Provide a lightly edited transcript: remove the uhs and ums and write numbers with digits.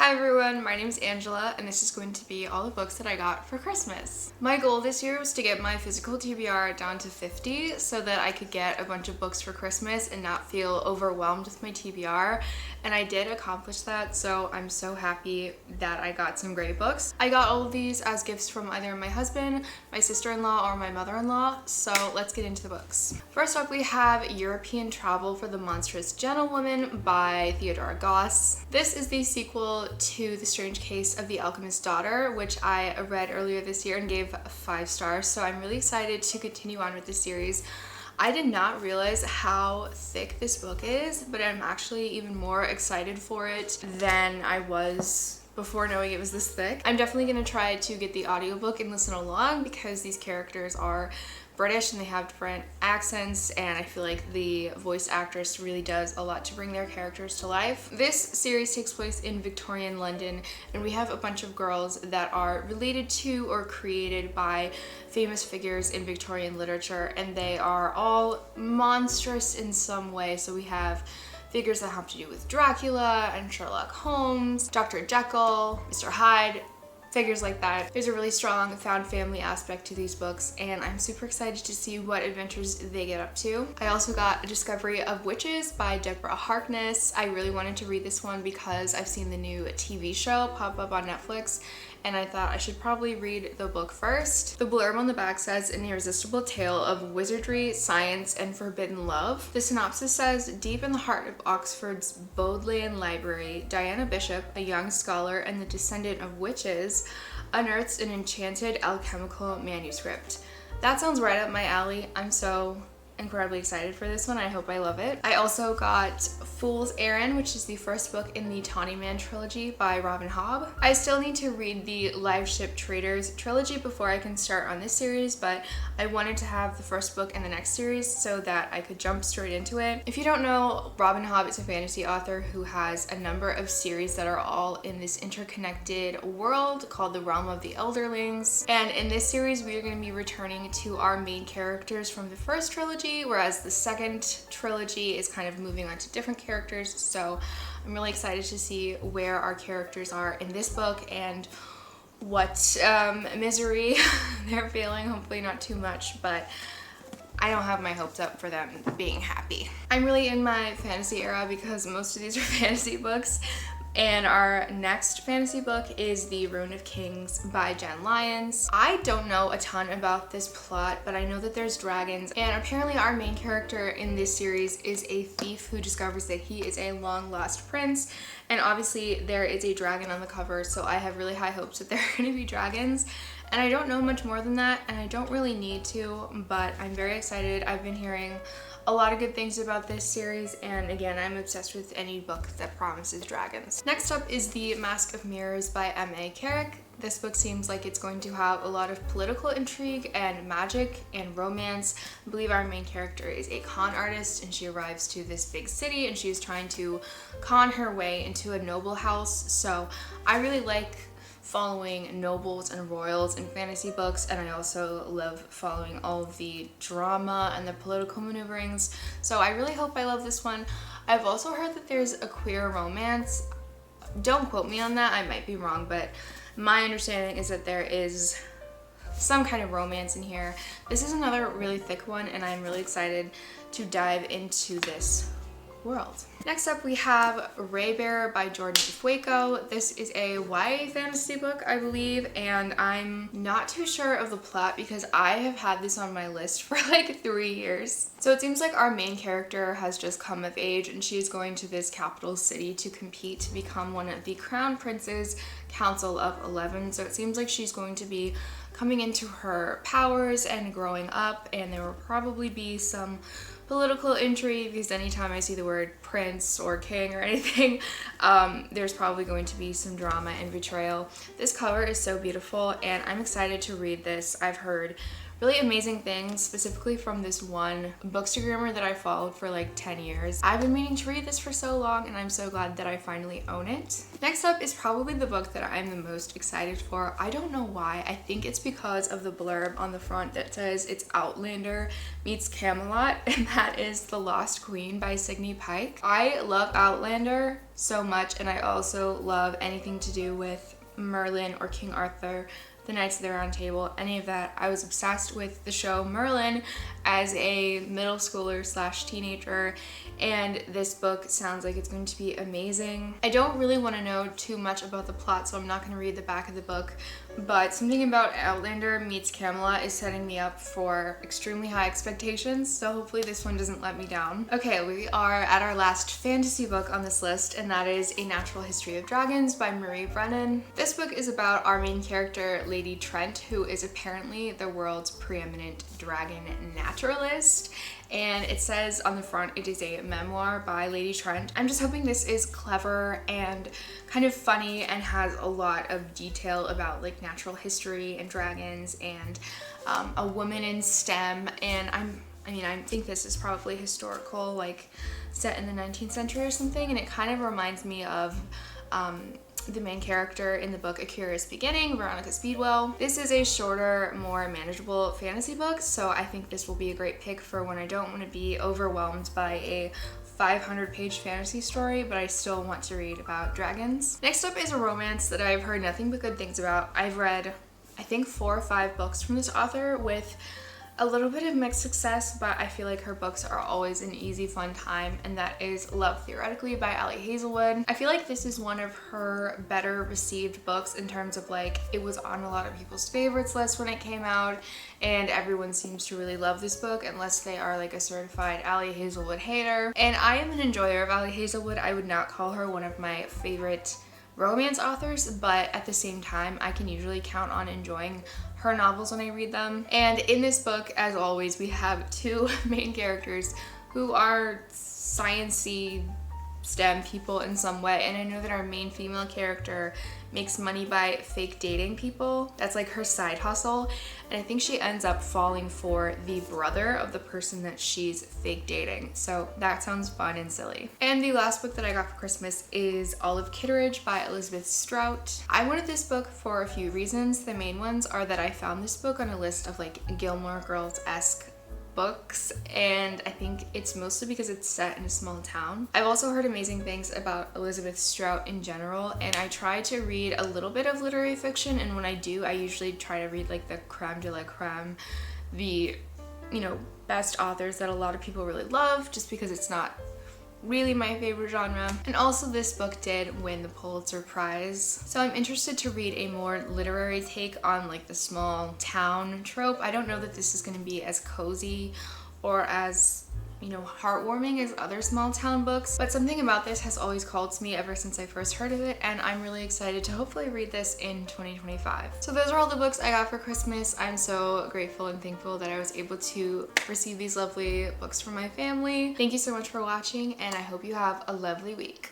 Hi everyone, my name is Angela and this is going to be all the books that I got for Christmas. My goal this year was to get my physical TBR down to 50 so that I could get a bunch of books for Christmas and not feel overwhelmed with my TBR, and I did accomplish that, so I'm so happy that I got some great books. I got all of these as gifts from either my husband, my sister-in-law, or my mother-in-law, so let's get into the books. First up we have European Travel for the Monstrous Gentlewoman by Theodora Goss. This is the sequel to The Strange Case of the Alchemist's Daughter, which I read earlier this year and gave 5 stars, so I'm really excited to continue on with this series. I did not realize how thick this book is, but I'm actually even more excited for it than I was before knowing it was this thick. I'm definitely going to try to get the audiobook and listen along because these characters are British and they have different accents, and I feel like the voice actress really does a lot to bring their characters to life. This series takes place in Victorian London, and we have a bunch of girls that are related to or created by famous figures in Victorian literature, and they are all monstrous in some way. So we have figures that have to do with Dracula and Sherlock Holmes, Dr. Jekyll, Mr. Hyde, figures like that. There's a really strong found family aspect to these books, and I'm super excited to see what adventures they get up to. I also got A Discovery of Witches by Deborah Harkness. I really wanted to read this one because I've seen the new TV show pop up on Netflix, and I thought I should probably read the book first. The blurb on the back says, "An irresistible tale of wizardry, science, and forbidden love." The synopsis says, deep in the heart of Oxford's Bodleian Library, Diana Bishop, a young scholar and the descendant of witches, unearths an enchanted alchemical manuscript. That sounds right up my alley. I'm so incredibly excited for this one. I hope I love it. I also got Fool's Errand, which is the first book in the Tawny Man trilogy by Robin Hobb. I still need to read the Live Ship Traders trilogy before I can start on this series, but I wanted to have the first book in the next series so that I could jump straight into it. If you don't know, Robin Hobb is a fantasy author who has a number of series that are all in this interconnected world called the Realm of the Elderlings. And in this series, we are going to be returning to our main characters from the first trilogy, whereas the second trilogy is kind of moving on to different characters. So I'm really excited to see where our characters are in this book and what misery they're feeling. Hopefully not too much, but I don't have my hopes up for them being happy. I'm really in my fantasy era because most of these are fantasy books. And our next fantasy book is The Rune of Kings by Jen Lyons. I don't know a ton about this plot, but I know that there's dragons, and apparently our main character in this series is a thief who discovers that he is a long-lost prince, and obviously there is a dragon on the cover, so I have really high hopes that there are going to be dragons. And I don't know much more than that, and I don't really need to, but I'm very excited. I've been hearing a lot of good things about this series, and again, I'm obsessed with any book that promises dragons. Next up is The Mask of Mirrors by M.A. Carrick. This book seems like it's going to have a lot of political intrigue and magic and romance. I believe our main character is a con artist, and she arrives to this big city and she's trying to con her way into a noble house. So I really like following nobles and royals in fantasy books, and I also love following all of the drama and the political maneuverings, so I really hope I love this one. I've also heard that there's a queer romance. Don't quote me on that, I might be wrong, but my understanding is that there is some kind of romance in here. This is another really thick one, and I'm really excited to dive into this world. Next up we have Raybearer by Jordan Ifueko. This is a YA fantasy book, I believe, and I'm not too sure of the plot because I have had this on my list for like 3 years. So it seems like our main character has just come of age and she's going to this capital city to compete to become one of the Crown Prince's Council of 11. So it seems like she's going to be coming into her powers and growing up, and there will probably be some political intrigue because anytime I see the word prince or king or anything, there's probably going to be some drama and betrayal. This cover is so beautiful and I'm excited to read this. I've heard really amazing things, specifically from this one bookstagrammer that I followed for like 10 years. I've been meaning to read this for so long, and I'm so glad that I finally own it. Next up is probably the book that I'm the most excited for. I don't know why. I think it's because of the blurb on the front that says it's Outlander meets Camelot, and that is The Lost Queen by Signe Pike. I love Outlander so much, and I also love anything to do with Merlin or King Arthur, the Knights of the Round Table, any of that. I was obsessed with the show Merlin as a middle schooler slash teenager, and this book sounds like it's going to be amazing. I don't really want to know too much about the plot, so I'm not going to read the back of the book, but something about Outlander meets Camelot is setting me up for extremely high expectations, so hopefully this one doesn't let me down. Okay, we are at our last fantasy book on this list, and that is A Natural History of Dragons by Marie Brennan. This book is about our main character, Lady Trent, who is apparently the world's preeminent dragon naturalist. And it says on the front it is a memoir by Lady Trent. I'm just hoping this is clever and kind of funny and has a lot of detail about like natural history and dragons and a woman in STEM. And I think this is probably historical, like set in the 19th century or something, and it kind of reminds me of the main character in the book A Curious Beginning, Veronica Speedwell. This is a shorter, more manageable fantasy book, so I think this will be a great pick for when I don't want to be overwhelmed by a 500-page fantasy story, but I still want to read about dragons. Next up is a romance that I've heard nothing but good things about. I've read, I think, 4 or 5 books from this author with a little bit of mixed success, but I feel like her books are always an easy, fun time, and that is Love Theoretically by Ali Hazelwood. I feel like this is one of her better received books in terms of like, it was on a lot of people's favorites list when it came out, and everyone seems to really love this book unless they are like a certified Ali Hazelwood hater. And I am an enjoyer of Ali Hazelwood. I would not call her one of my favorite romance authors, but at the same time, I can usually count on enjoying her novels when I read them. And in this book, as always, we have 2 main characters who are sciencey STEM people in some way. And I know that our main female character makes money by fake dating people. That's like her side hustle. And I think she ends up falling for the brother of the person that she's fake dating. So that sounds fun and silly. And the last book that I got for Christmas is Olive Kitteridge by Elizabeth Strout. I wanted this book for a few reasons. The main ones are that I found this book on a list of like Gilmore Girls-esque books, and I think it's mostly because it's set in a small town. I've also heard amazing things about Elizabeth Strout in general, and I try to read a little bit of literary fiction, and when I do, I usually try to read like the creme de la creme, the, you know, best authors that a lot of people really love, just because it's not really my favorite genre. And also this book did win the Pulitzer Prize, so I'm interested to read a more literary take on like the small town trope. I don't know that this is going to be as cozy or as, you know, heartwarming as other small town books, but something about this has always called to me ever since I first heard of it, and I'm really excited to hopefully read this in 2025. So those are all the books I got for Christmas. I'm so grateful and thankful that I was able to receive these lovely books from my family. Thank you so much for watching, and I hope you have a lovely week.